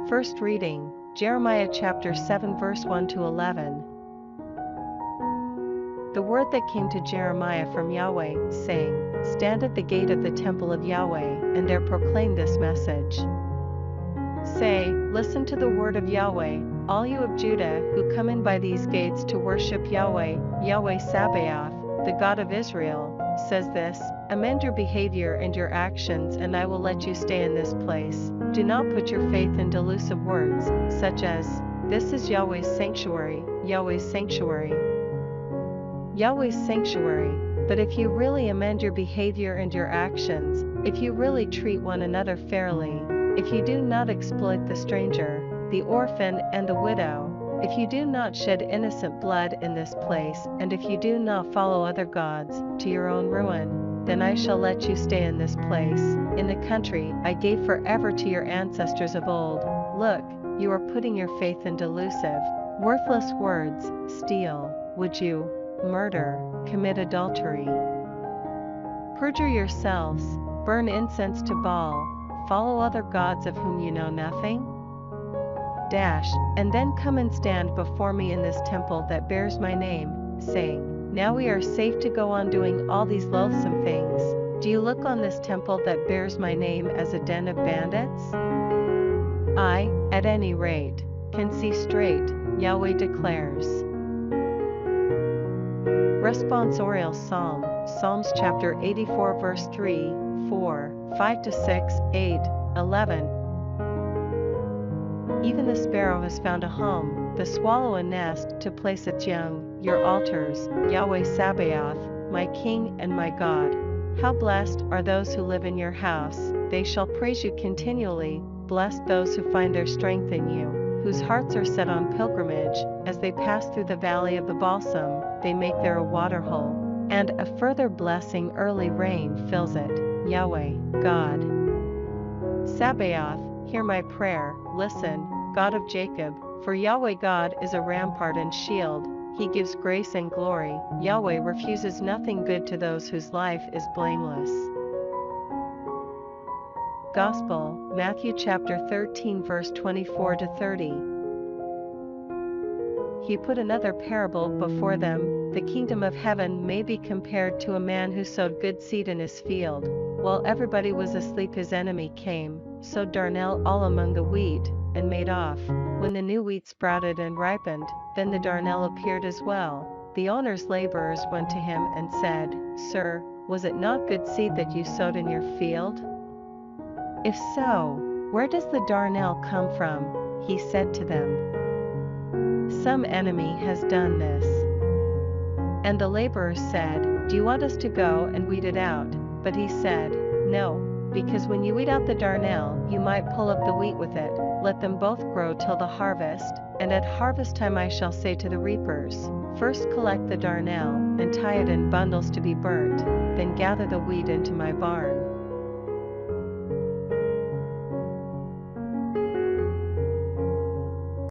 First reading, Jeremiah chapter 7 verse 1 to 11. The word that came to Jeremiah from Yahweh, saying, Stand at the gate of the temple of Yahweh, and there proclaim this message. Say, Listen to the word of Yahweh, all you of Judah who come in by these gates to worship Yahweh. Yahweh Sabaoth, the God of Israel, says this, Amend your behavior and your actions, and I will let you stay in this place. Do not put your faith in delusive words, such as, This is Yahweh's sanctuary, Yahweh's sanctuary, Yahweh's sanctuary. But if you really amend your behavior and your actions, if you really treat one another fairly, if you do not exploit the stranger, the orphan and the widow, if you do not shed innocent blood in this place, and if you do not follow other gods, to your own ruin, then I shall let you stay in this place, in the country I gave forever to your ancestors of old. Look, you are putting your faith in delusive, worthless words. Steal, would you? Murder, commit adultery, perjure yourselves, burn incense to Baal, follow other gods of whom you know nothing? And then come and stand before me in this temple that bears my name, saying, Now we are safe to go on doing all these loathsome things. Do you look on this temple that bears my name as a den of bandits? I, at any rate, can see straight, Yahweh declares. Responsorial Psalm, Psalms chapter 84 verse 3, 4, 5 to 6, 8, 11. Even the sparrow has found a home, the swallow a nest to place its young, your altars, Yahweh Sabaoth, my King and my God. How blessed are those who live in your house, they shall praise you continually. Blessed those who find their strength in you, whose hearts are set on pilgrimage. As they pass through the valley of the balsam, they make there a water hole, and a further blessing early rain fills it. Yahweh, God Sabaoth, hear my prayer, listen, God of Jacob, for Yahweh God is a rampart and shield, he gives grace and glory. Yahweh refuses nothing good to those whose life is blameless. Gospel, Matthew chapter 13 verse 24 to 30. He put another parable before them. The kingdom of heaven may be compared to a man who sowed good seed in his field. While everybody was asleep, his enemy came, sowed darnel all among the wheat, and made off. When the new wheat sprouted and ripened, then the darnel appeared as well. The owner's laborers went to him and said, Sir, was it not good seed that you sowed in your field? If so, where does the darnel come from? He said to them, Some enemy has done this. And the laborers said, Do you want us to go and weed it out? But he said, No, because when you weed out the darnel, you might pull up the wheat with it. Let them both grow till the harvest, and at harvest time I shall say to the reapers, First collect the darnel, and tie it in bundles to be burnt, then gather the wheat into my barn.